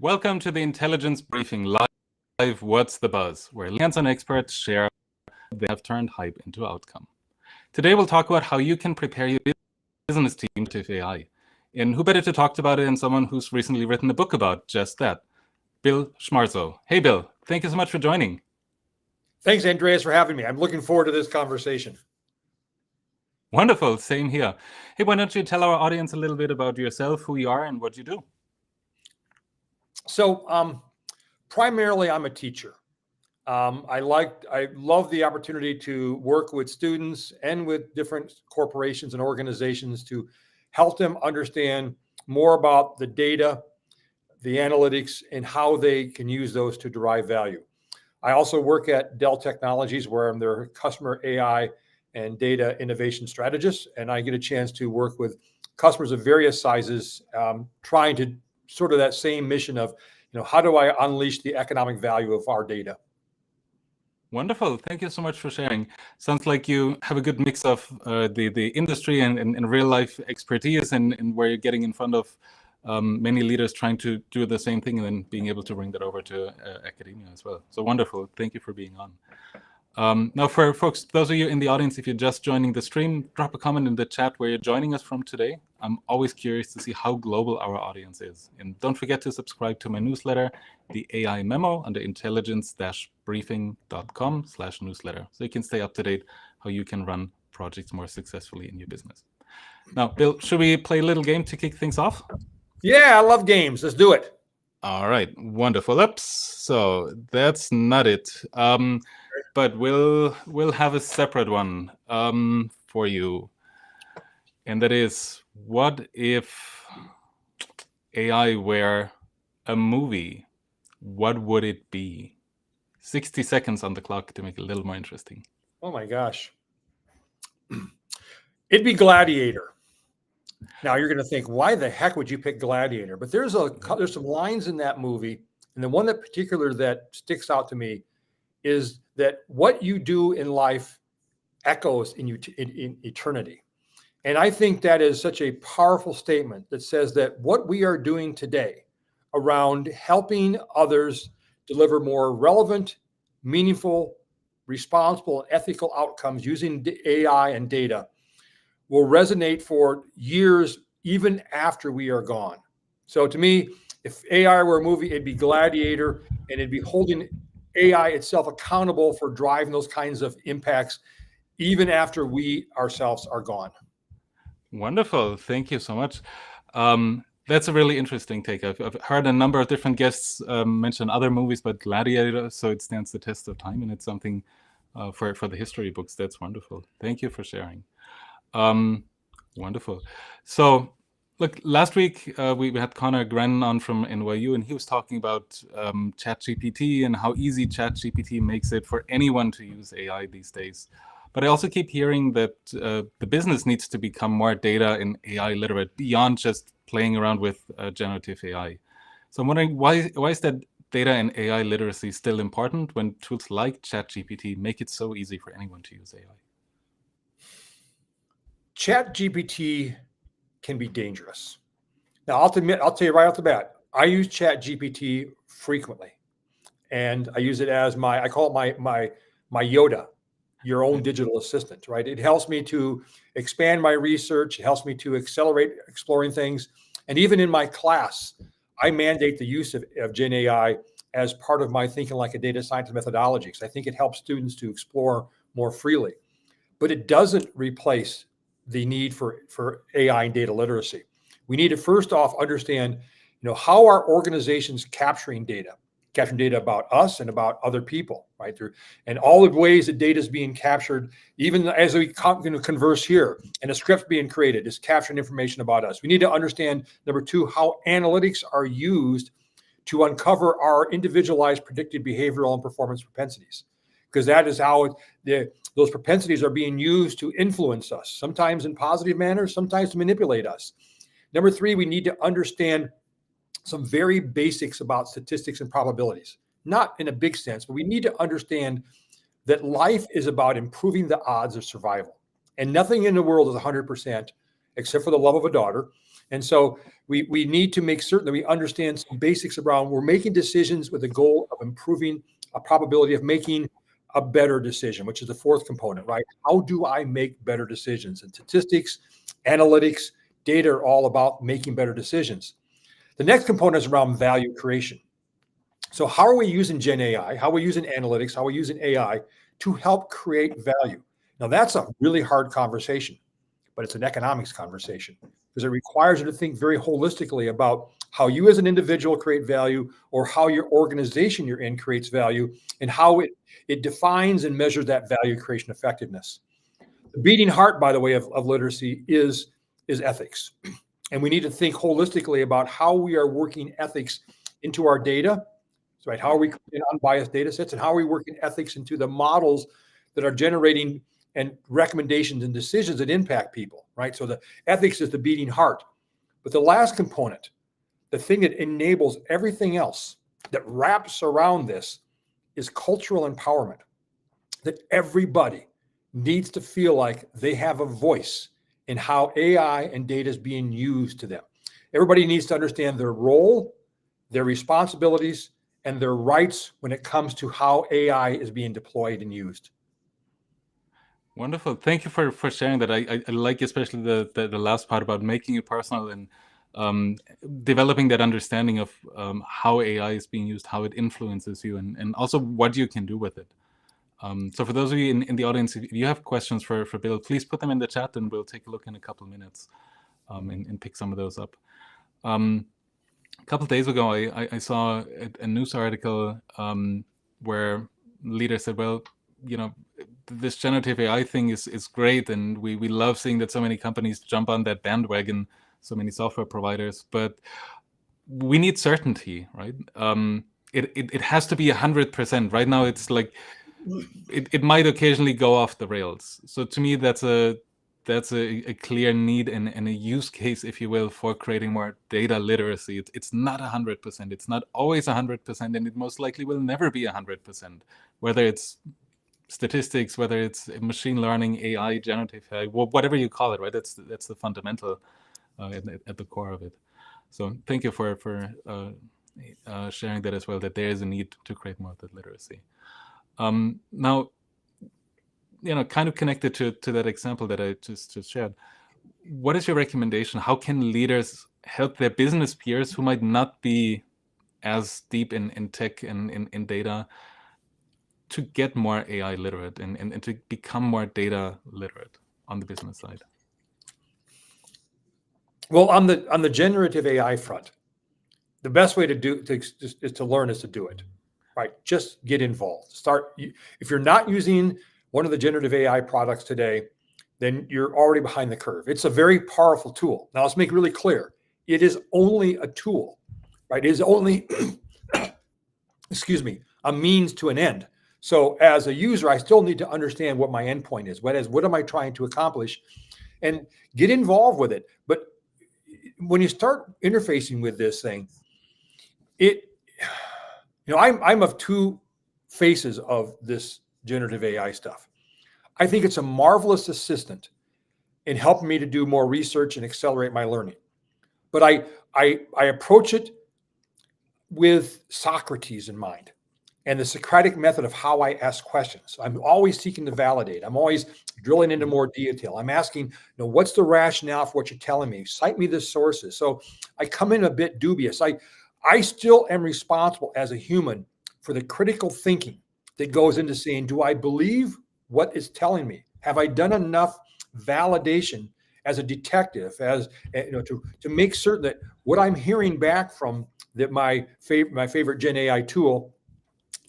Welcome to the Intelligence Briefing Live What's the Buzz, where hands-on experts share they have turned hype into outcome. Today we'll talk about how you can prepare your business team to AI. And who better to talk about it than someone who's recently written a book about just that, Bill Schmarzo. Hey, Bill, thank you so much for joining. Thanks, Andreas, for having me. I'm looking forward to this conversation. Wonderful, same here. Hey, why don't you tell our audience a little bit about yourself, who you are, and what you do? So primarily I'm a teacher. I love the opportunity to work with students and with different corporations and organizations to help them understand more about the data, the analytics, and how they can use those to derive value. I also work at Dell Technologies, where I'm their customer AI and data innovation strategist, and I get a chance to work with customers of various sizes, trying to sort of that same mission of, how do I unleash the economic value of our data? Wonderful. Thank you so much for sharing. Sounds like you have a good mix of the industry and real life expertise, and where you're getting in front of many leaders trying to do the same thing and then being able to bring that over to academia as well. So wonderful. Thank you for being on. Now, for folks, those of you in the audience, if you're just joining the stream, drop a comment in the chat where you're joining us from today. I'm always curious to see how global our audience is. And don't forget to subscribe to my newsletter, the AI Memo, under intelligence-briefing.com/newsletter, so you can stay up to date how you can run projects more successfully in your business. Now, Bill, should we play a little game to kick things off? Yeah, I love games. Let's do it. All right, wonderful. Oops, so that's not it. But we'll have a separate one for you, and that is, what if AI were a movie? What would it be? 60 seconds on the clock to make it a little more interesting. Oh my gosh. It'd be Gladiator. Now you're going to think, why the heck would you pick Gladiator? But there's some lines in that movie, and the one that particular that sticks out to me is that what you do in life echoes in eternity. And I think that is such a powerful statement that says that what we are doing today around helping others deliver more relevant, meaningful, responsible, and ethical outcomes using AI and data will resonate for years, even after we are gone. So to me, if AI were a movie, it'd be Gladiator, and it'd be holding AI itself accountable for driving those kinds of impacts, even after we ourselves are gone. Wonderful. Thank you so much. That's a really interesting take. I've heard a number of different guests mention other movies, but Gladiator, so it stands the test of time, and it's something for the history books. That's wonderful. Thank you for sharing. Wonderful. So, look, last week we had Connor Grennan on from NYU, and he was talking about ChatGPT and how easy ChatGPT makes it for anyone to use AI these days. But I also keep hearing that the business needs to become more data and AI literate beyond just playing around with generative AI. So I'm wondering, why is that data and AI literacy still important when tools like ChatGPT make it so easy for anyone to use AI? ChatGPT can be dangerous. Now, I'll tell you right off the bat, I use ChatGPT frequently, and I use it as I call it my Yoda, your own digital assistant, right? It helps me to expand my research. It helps me to accelerate exploring things. And even in my class, I mandate the use of Gen AI as part of my thinking like a data scientist methodology, because I think it helps students to explore more freely. But it doesn't replace the need for AI and data literacy. We need to first off understand, how our organizations capturing data about us and about other people, right? And all the ways that data is being captured, even as we converse here, and a script being created is capturing information about us. We need to understand, number two, how analytics are used to uncover our individualized predicted behavioral and performance propensities, because that is how those propensities are being used to influence us, sometimes in positive manners, sometimes to manipulate us. Number three, we need to understand some very basics about statistics and probabilities, not in a big sense, but we need to understand that life is about improving the odds of survival. And nothing in the world is 100%, except for the love of a daughter. And so we need to make certain that we understand some basics around we're making decisions with the goal of improving a probability of making a better decision, which is the fourth component, right? How do I make better decisions? And statistics, analytics, data are all about making better decisions. The next component is around value creation. So how are we using Gen AI? How are we using analytics? How are we using AI to help create value? Now, that's a really hard conversation, but it's an economics conversation because it requires you to think very holistically about how you as an individual create value or how your organization you're in creates value and how it defines and measures that value creation effectiveness. The beating heart, by the way, of literacy is ethics. And we need to think holistically about how we are working ethics into our data, right? How are we creating unbiased data sets and how are we working ethics into the models that are generating and recommendations and decisions that impact people, right? So the ethics is the beating heart. But the last component, the thing that enables everything else that wraps around this is cultural empowerment, that everybody needs to feel like they have a voice in how AI and data is being used to them. Everybody needs to understand their role, their responsibilities, and their rights when it comes to how AI is being deployed and used. Wonderful. Thank you for sharing that. I like especially the last part about making it personal and developing that understanding of how AI is being used, how it influences you, and also what you can do with it. So for those of you in the audience, if you have questions for Bill, please put them in the chat and we'll take a look in a couple of minutes and pick some of those up. A couple of days ago, I saw a news article where leaders said, well, you know, this generative AI thing is great, and we love seeing that so many companies jump on that bandwagon, so many software providers, but we need certainty, right? It has to be 100%. Right now, it's like it might occasionally go off the rails. So to me, that's a clear need and a use case, if you will, for creating more data literacy. It's not 100%. It's not always 100%, and it most likely will never be 100%, whether it's statistics, whether it's machine learning, AI, generative AI, whatever you call it, right? That's the fundamental at the core of it. So thank you for sharing that as well, that there is a need to create more of that literacy. Now, you know, kind of connected to that example that I just shared, what is your recommendation? How can leaders help their business peers who might not be as deep in tech and in data to get more AI literate and to become more data literate on the business side? Well, on the generative AI front, the best way to learn is to do it, right? Just get involved. If you're not using one of the generative AI products today, then you're already behind the curve. It's a very powerful tool. Now, let's make it really clear. It is only a tool, right? It is only, excuse me, a means to an end. So as a user, I still need to understand what my endpoint is. What am I trying to accomplish? And get involved with it. But when you start interfacing with this thing, I'm of two faces of this generative AI stuff. I think it's a marvelous assistant in helping me to do more research and accelerate my learning. But I approach it with Socrates in mind and the Socratic method of how I ask questions. I'm always seeking to validate. I'm always drilling into more detail. I'm asking, what's the rationale for what you're telling me? Cite me the sources. So I come in a bit dubious. I still am responsible as a human for the critical thinking that goes into saying, do I believe what it's telling me? Have I done enough validation as a detective, to make certain that what I'm hearing back from my favorite Gen AI tool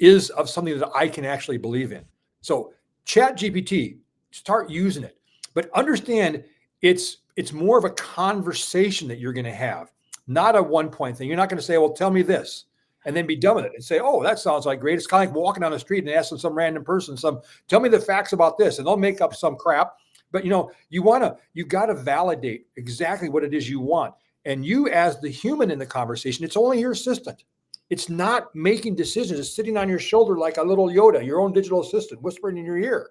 is of something that I can actually believe in? So ChatGPT, start using it, but understand it's more of a conversation that you're going to have, not a one-point thing. You're not going to say, well, tell me this, and then be done with it and say, oh, that sounds like great. It's kind of like walking down the street and asking some random person, tell me the facts about this, and they'll make up some crap. But you got to validate exactly what it is you want. And you, as the human in the conversation, it's only your assistant. It's not making decisions. It's sitting on your shoulder like a little Yoda, your own digital assistant, whispering in your ear.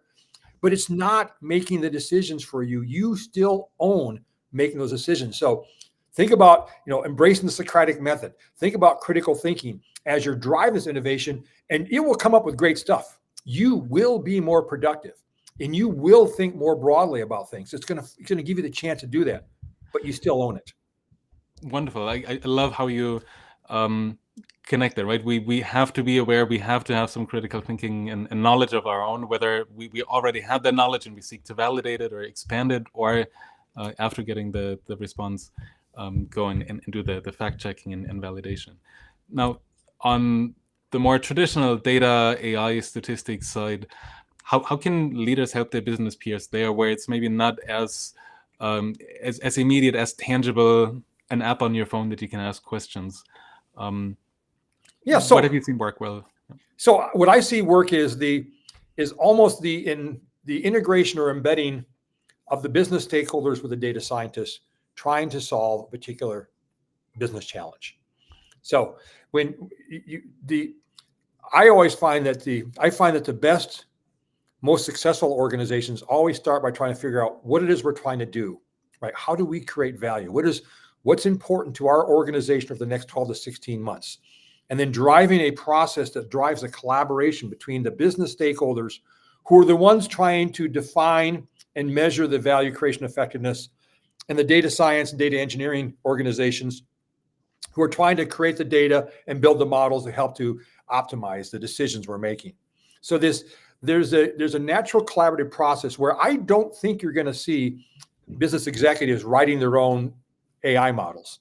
But it's not making the decisions for you. You still own making those decisions. So Think about, embracing the Socratic method. Think about critical thinking as you're driving this innovation, and it will come up with great stuff. You will be more productive, and you will think more broadly about things. It's gonna give you the chance to do that, but you still own it. Wonderful. I love how you connect it, right? We have to be aware, we have to have some critical thinking and knowledge of our own, whether we already have that knowledge and we seek to validate it or expand it, or after getting the response, go and do the fact checking and validation. Now, on the more traditional data, AI, statistics side, how can leaders help their business peers there, where it's maybe not as immediate, as tangible, an app on your phone that you can ask questions? Yeah. So what have you seen work well? So what I see work is almost the integration or embedding of the business stakeholders with the data scientists trying to solve a particular business challenge. So when I always find that the best, most successful organizations always start by trying to figure out what it is we're trying to do, right? How do we create value? What's important to our organization over the next 12 to 16 months? And then driving a process that drives a collaboration between the business stakeholders, who are the ones trying to define and measure the value creation effectiveness, and the data science and data engineering organizations, who are trying to create the data and build the models that help to optimize the decisions we're making. So there's a natural collaborative process where I don't think you're going to see business executives writing their own AI models.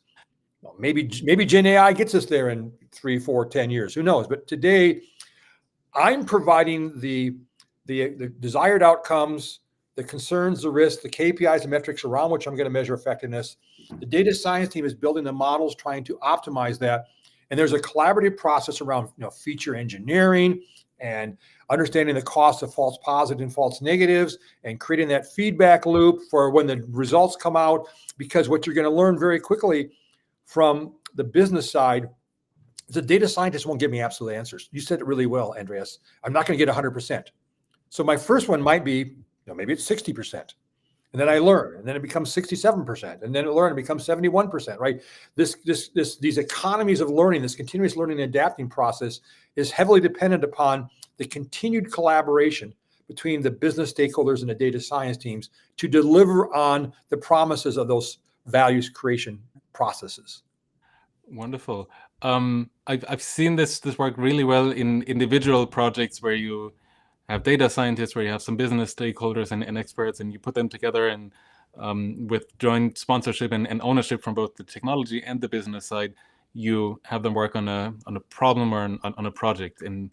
Well, maybe Gen AI gets us there in 3, 4, 10 years. Who knows? But today, I'm providing the desired outcomes, the concerns, the risks, the KPIs and metrics around which I'm going to measure effectiveness. The data science team is building the models, trying to optimize that. And there's a collaborative process around feature engineering and understanding the cost of false positives and false negatives, and creating that feedback loop for when the results come out. Because what you're going to learn very quickly from the business side is the data scientist won't give me absolute answers. You said it really well, Andreas. I'm not going to get 100%. So my first one might be, maybe it's 60%. And then I learn, and then it becomes 67%. And then I learn, it becomes 71%, right? These economies of learning, this continuous learning and adapting process is heavily dependent upon the continued collaboration between the business stakeholders and the data science teams to deliver on the promises of those values creation processes. Wonderful. I've seen this work really well in individual projects where you have data scientists, where you have some business stakeholders and experts, and you put them together and with joint sponsorship and ownership from both the technology and the business side, you have them work on a problem or on a project. And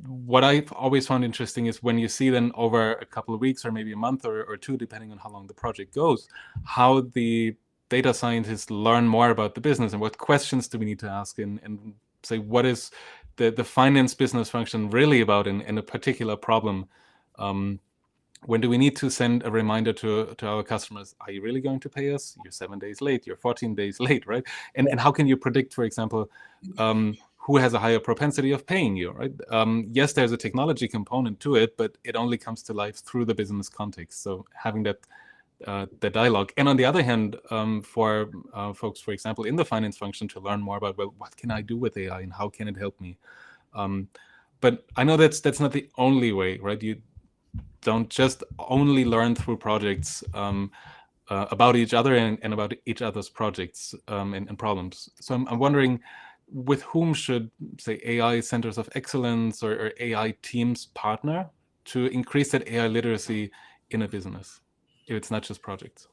what I've always found interesting is when you see then over a couple of weeks or maybe a month or two, depending on how long the project goes, how the data scientists learn more about the business and what questions do we need to ask, and say, what is the finance business function really about in a particular problem? When do we need to send a reminder to our customers? Are you really going to pay us? You're 7 days late, you're 14 days late, right? And how can you predict, for example, who has a higher propensity of paying you, right? Yes, there's a technology component to it, but it only comes to life through the business context. So having that the dialogue. And on the other hand, for folks, for example, in the finance function, to learn more about, well, what can I do with AI and how can it help me? But I know that's not the only way, right? You don't just only learn through projects about each other and about each other's projects and problems. So I'm wondering, with whom should, say, AI centers of excellence or AI teams partner to increase that AI literacy in a business, if it's not just projects?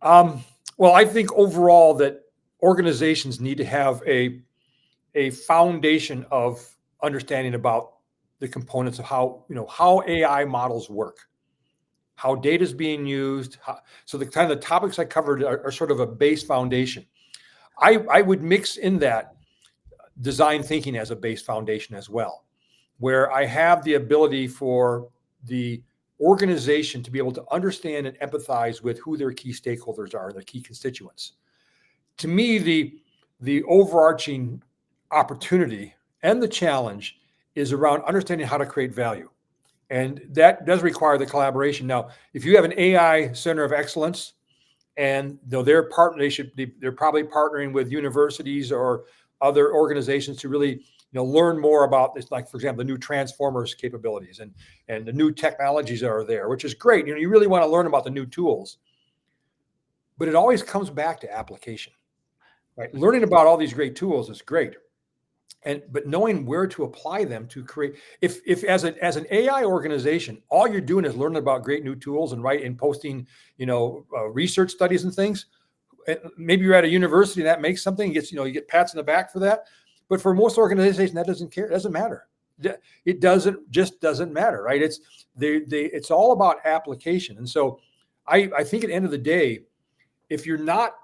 Well, I think overall that organizations need to have a foundation of understanding about the components of how AI models work, how data is being used. So the kind of the topics I covered are sort of a base foundation. I would mix in that design thinking as a base foundation as well, where I have the ability for the organization to be able to understand and empathize with who their key stakeholders are, their key constituents. To me, the overarching opportunity and the challenge is around understanding how to create value. And that does require the collaboration. Now, if you have an AI center of excellence and they're they're probably partnering with universities or other organizations to really learn more about this, like for example the new transformers capabilities and the new technologies that are there, which is great. You really want to learn about the new tools, but it always comes back to application, right? Learning about all these great tools is great, but knowing where to apply them to create, if as an AI organization, all you're doing is learning about great new tools and posting, research studies and things, maybe you're at a university and that makes something, you get pats on the back for that. But for most organizations, that doesn't matter. It doesn't matter, right? It's all about application. And so I think at the end of the day, if you're not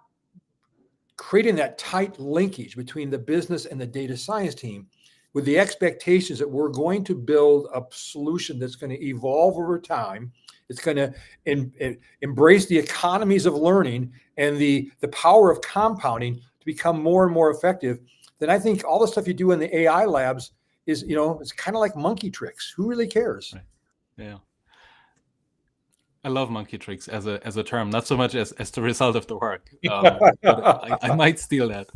creating that tight linkage between the business and the data science team with the expectations that we're going to build a solution that's going to evolve over time, it's going to embrace the economies of learning and the power of compounding to become more and more effective, then I think all the stuff you do in the AI labs is, it's kind of like monkey tricks. Who really cares? Right. Yeah. I love monkey tricks as a term, not so much as the result of the work. But I might steal that.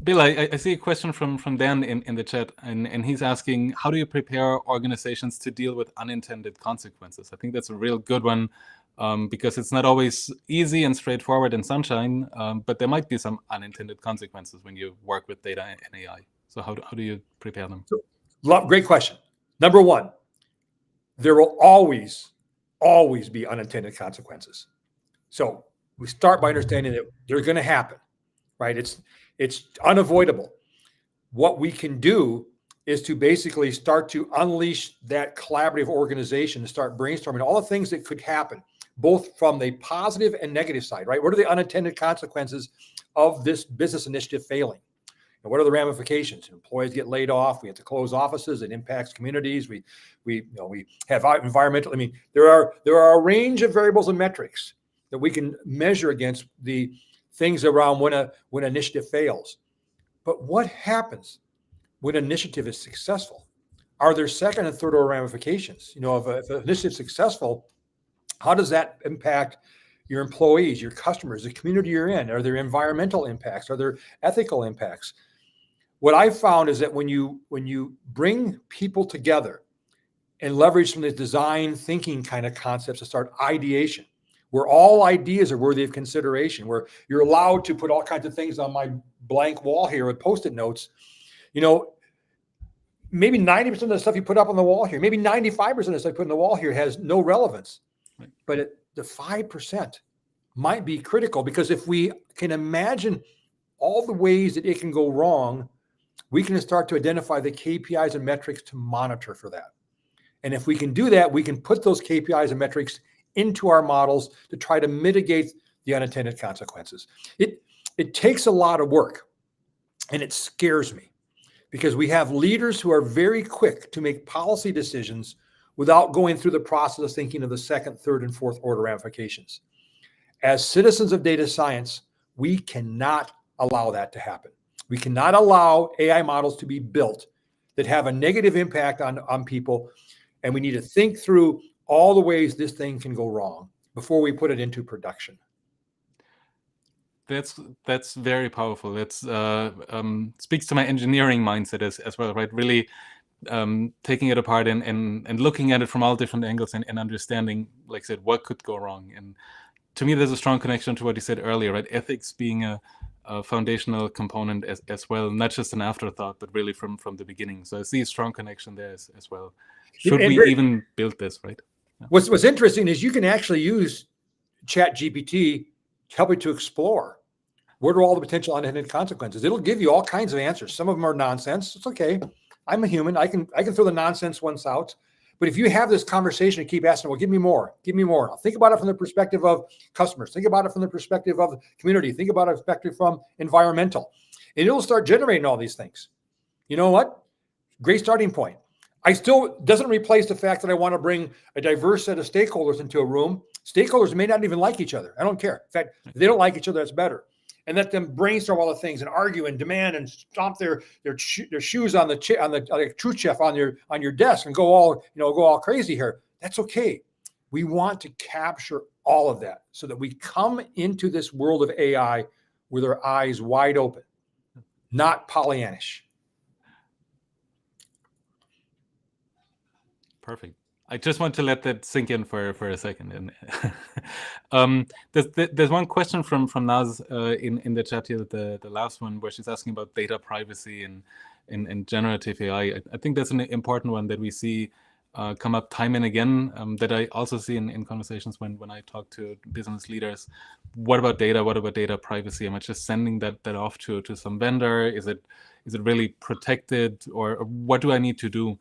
Bill, I see a question from Dan in the chat, and he's asking, how do you prepare organizations to deal with unintended consequences? I think that's a real good one, because it's not always easy and straightforward and sunshine, but there might be some unintended consequences when you work with data and AI. So how do you prepare them? Great question. Number one, there will always be unintended consequences. So we start by understanding that they're going to happen, right? It's unavoidable. What we can do is to basically start to unleash that collaborative organization and start brainstorming all the things that could happen, both from the positive and negative side, right? What are the unintended consequences of this business initiative failing? And what are the ramifications? Employees get laid off. We have to close offices. It impacts communities. We have environmental. I mean, there are a range of variables and metrics that we can measure against the things around when an initiative fails. But what happens when an initiative is successful? Are there second and third order ramifications? If an initiative is successful, how does that impact your employees, your customers, the community you're in? Are there environmental impacts? Are there ethical impacts? What I found is that when you bring people together and leverage some of the design thinking kind of concepts to start ideation, where all ideas are worthy of consideration, where you're allowed to put all kinds of things on my blank wall here with Post-it notes, maybe 90% of the stuff you put up on the wall here, maybe 95% of the stuff you put on the wall here has no relevance, but the 5% might be critical, because if we can imagine all the ways that it can go wrong, we can start to identify the KPIs and metrics to monitor for that. And if we can do that, we can put those KPIs and metrics into our models to try to mitigate the unintended consequences. It takes a lot of work, and it scares me, because we have leaders who are very quick to make policy decisions without going through the process of thinking of the second, third, and fourth order ramifications. As citizens of data science, we cannot allow that to happen. We cannot allow AI models to be built that have a negative impact on people, and we need to think through all the ways this thing can go wrong before we put it into production. That's very powerful. That speaks to my engineering mindset as well, right? Really taking it apart and looking at it from all different angles and understanding, like I said, what could go wrong. And to me, there's a strong connection to what you said earlier, right? Ethics being a foundational component as well, not just an afterthought, but really from the beginning. So I see a strong connection there as well. Should we even build this, right? Yeah. What's interesting is you can actually use ChatGPT to help you to explore what are all the potential unintended consequences. It'll give you all kinds of answers. Some of them are nonsense. It's okay. I'm a human. I can throw the nonsense ones out. But if you have this conversation and keep asking, well, give me more. I'll think about it from the perspective of customers. Think about it from the perspective of community. Think about it from the perspective from environmental. And it'll start generating all these things. You know what? Great starting point. Doesn't replace the fact that I want to bring a diverse set of stakeholders into a room. Stakeholders may not even like each other. I don't care. In fact, if they don't like each other, that's better. And let them brainstorm all the things and argue and demand and stomp their shoes on the truth chef on your desk and go all crazy here. That's okay. We want to capture all of that so that we come into this world of AI with our eyes wide open, not Pollyannish. Perfect. I just want to let that sink in for a second. There's one question from Naz in the chat here, the last one, where she's asking about data privacy and generative AI. I think that's an important one that we see come up time and again, that I also see in conversations when I talk to business leaders. What about data? What about data privacy? Am I just sending that off to some vendor? Is it really protected, or what do I need to do?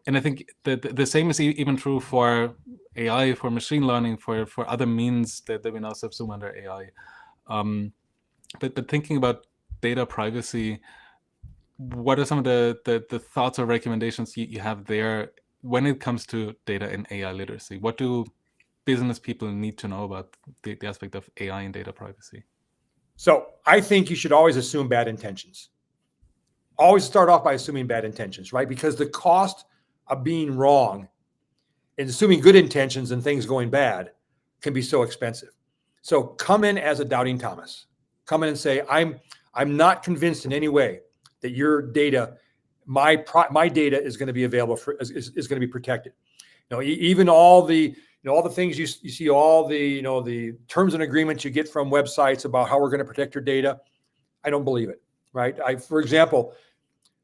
And I think the same is even true for AI, for machine learning, for other means that we now subsume under AI. But thinking about data privacy, what are some of the thoughts or recommendations you have there when it comes to data and AI literacy? What do business people need to know about the aspect of AI and data privacy? So I think you should always assume bad intentions. Always start off by assuming bad intentions, right? Because the cost of being wrong and assuming good intentions and things going bad can be so expensive. So come in as a doubting Thomas. Come in and say, I'm not convinced in any way that your data, my data is going to be available for, is going to be protected. You know, even all the, all the things you see, all the, the terms and agreements you get from websites about how we're going to protect your data. I don't believe it, right? For example,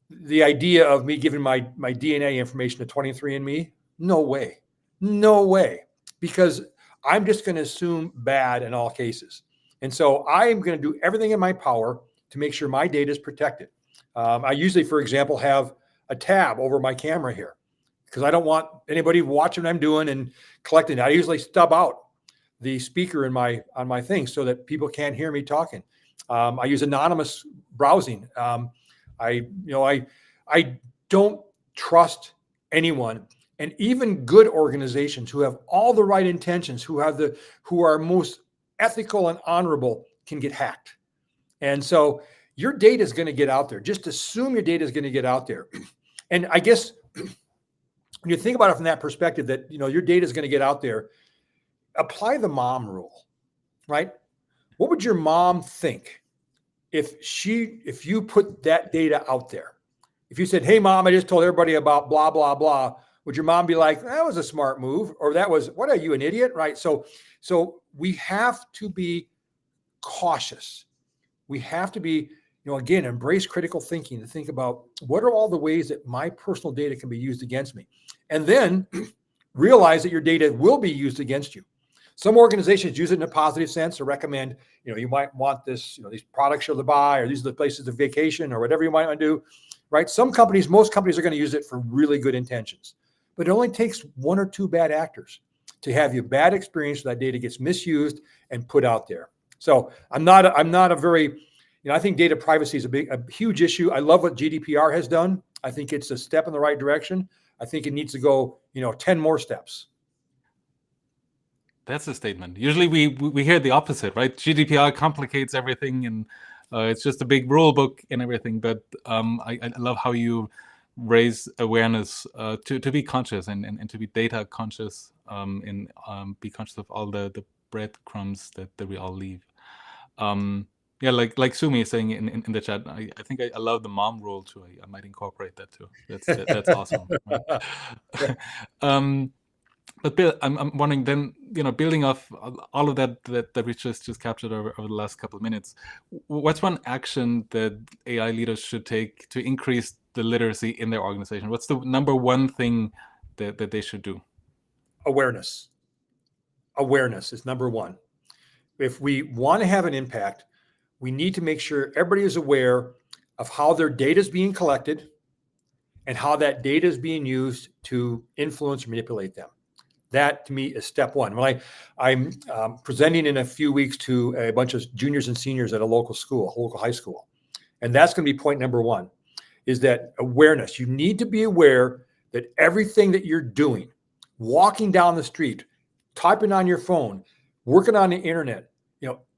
the idea of me giving my DNA information to 23andMe, no way, no way, because I'm just going to assume bad in all cases. And so I am going to do everything in my power to make sure my data is protected. I usually, for example, have a tab over my camera here because I don't want anybody watching what I'm doing and collecting that. I usually stub out the speaker on my thing so that people can't hear me talking. I use anonymous browsing. I don't trust anyone, and even good organizations who have all the right intentions, who are most ethical and honorable, can get hacked. And so your data is going to get out there. Just assume your data is going to get out there. And I guess when you think about it from that perspective, that your data is going to get out there, apply the mom rule, right? What would your mom think if you put that data out there? If you said, hey, mom, I just told everybody about blah, blah, blah, would your mom be like, that was a smart move? Or that was, what are you, an idiot? Right? So we have to be cautious. We have to be, again, embrace critical thinking to think about what are all the ways that my personal data can be used against me? And then realize that your data will be used against you. Some organizations use it in a positive sense to recommend, you might want this, these products you're to buy, or these are the places to vacation, or whatever you might want to do, right? Most companies are going to use it for really good intentions, but it only takes one or two bad actors to have you bad experience that data gets misused and put out there. So I'm not a very, I think data privacy is a huge issue. I love what GDPR has done. I think it's a step in the right direction. I think it needs to go, 10 more steps. That's a statement. Usually we hear the opposite, right? GDPR complicates everything, and it's just a big rule book and everything. But I love how you raise awareness to be conscious and to be data conscious, and be conscious of all the breadcrumbs that we all leave. Yeah, like Sumi is saying in the chat, I think I love the mom rule too. I might incorporate that too. That's awesome. But Bill, I'm wondering then, building off all of that we just captured over the last couple of minutes, what's one action that AI leaders should take to increase the literacy in their organization? What's the number one thing that they should do? Awareness. Awareness is number one. If we want to have an impact, we need to make sure everybody is aware of how their data is being collected and how that data is being used to influence or manipulate them. That to me is step one. When I'm presenting in a few weeks to a bunch of juniors and seniors at a local school, a local high school. And that's going to be point number one, is that awareness. You need to be aware that everything that you're doing, walking down the street, typing on your phone, working on the internet,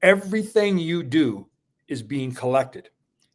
everything you do is being collected.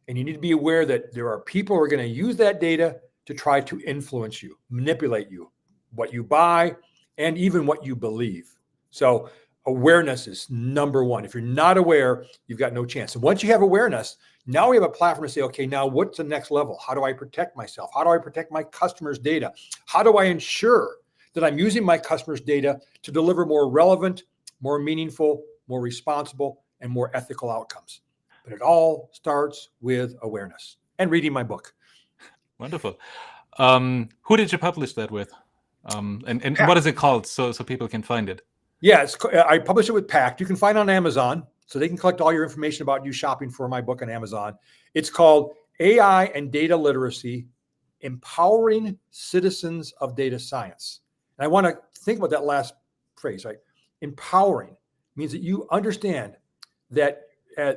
And you need to be aware that there are people who are going to use that data to try to influence you, manipulate you, what you buy, and even what you believe. So awareness is number one. If you're not aware, you've got no chance. And once you have awareness, now we have a platform to say, okay, now what's the next level? How do I protect myself? How do I protect my customers' data? How do I ensure that I'm using my customers' data to deliver more relevant, more meaningful, more responsible, and more ethical outcomes? But it all starts with awareness and reading my book. Wonderful. Who did you publish that with? And what is it called, so people can find it? Yeah, I publish it with Pact. You can find it on Amazon, so they can collect all your information about you shopping for my book on Amazon. It's called AI and Data Literacy, Empowering Citizens of Data Science. And I want to think about that last phrase, right? Empowering means that you understand that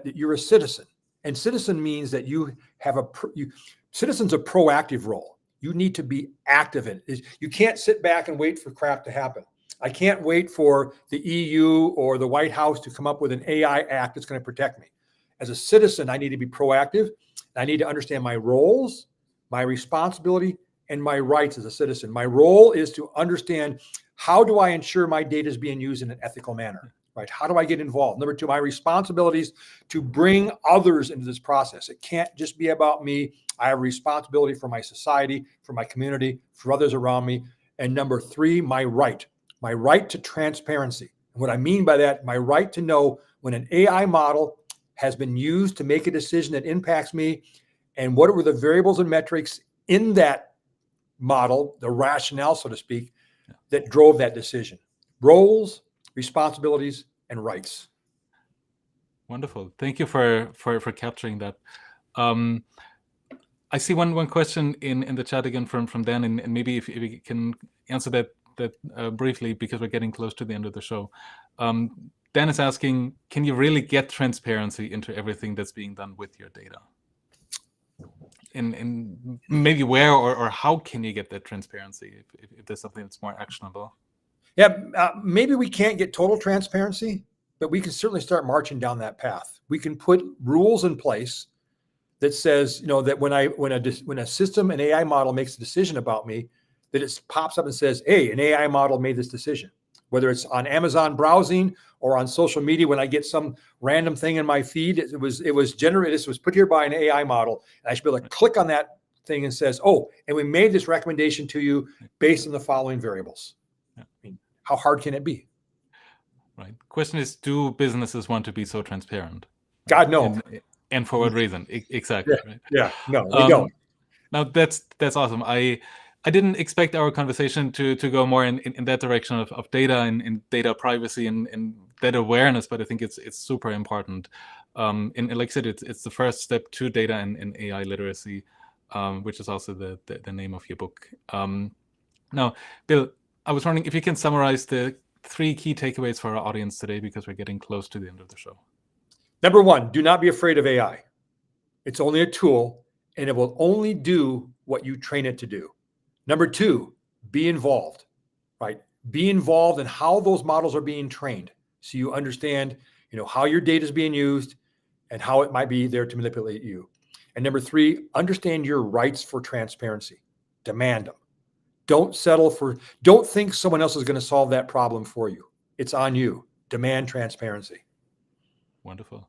you're a citizen, and citizen means that you have citizen's a proactive role. You need to be active in it. You can't sit back and wait for crap to happen. I can't wait for the EU or the White House to come up with an AI act that's going to protect me. As a citizen, I need to be proactive. I need to understand my roles, my responsibility, and my rights as a citizen. My role is to understand, how do I ensure my data is being used in an ethical manner, right? How do I get involved? Number two, my responsibilities to bring others into this process. It can't just be about me. I have a responsibility for my society, for my community, for others around me. And number three, my right to transparency. And what I mean by that, my right to know when an AI model has been used to make a decision that impacts me, and what were the variables and metrics in that model, the rationale, so to speak, that drove that decision. Roles, responsibilities, and rights. Wonderful. Thank you for capturing that. I see one question in the chat again from Dan, and maybe if you can answer that briefly, because we're getting close to the end of the show. Dan is asking, can you really get transparency into everything that's being done with your data? And maybe where or how can you get that transparency if there's something that's more actionable? Yeah, maybe we can't get total transparency, but we can certainly start marching down that path. We can put rules in place that says, that when a system, an AI model makes a decision about me, that it pops up and says, hey, an AI model made this decision. Whether it's on Amazon browsing or on social media, when I get some random thing in my feed, it was generated, this was put here by an AI model. And I should be able to click on that thing and says, oh, and we made this recommendation to you based on the following variables. I mean, how hard can it be? Right. Question is, do businesses want to be so transparent? God, no. And for what reason? Exactly. Yeah, right. Yeah. No, we don't. Now that's awesome. I didn't expect our conversation to go more in that direction of data and data privacy and data awareness, but I think it's super important. And like I said, it's the first step to data and AI literacy, which is also the name of your book. Now, Bill, I was wondering if you can summarize the 3 key takeaways for our audience today, because we're getting close to the end of the show. Number one, do not be afraid of AI. It's only a tool, and it will only do what you train it to do. Number two, be involved, right? Be involved in how those models are being trained, so you understand, how your data is being used and how it might be there to manipulate you. And number three, understand your rights for transparency. Demand them. Don't think someone else is going to solve that problem for you. It's on you. Demand transparency. Wonderful.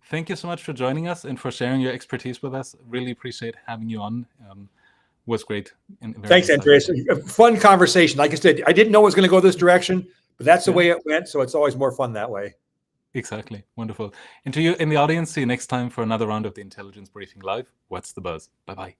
Thank you so much for joining us and for sharing your expertise with us. Really appreciate having you on. Was great. Thanks, Andreas. A fun conversation. Like I said, I didn't know it was going to go this direction, but that's the way it went. So it's always more fun that way. Exactly. Wonderful. And to you in the audience, see you next time for another round of the Intelligence Briefing Live. What's the buzz? Bye-bye.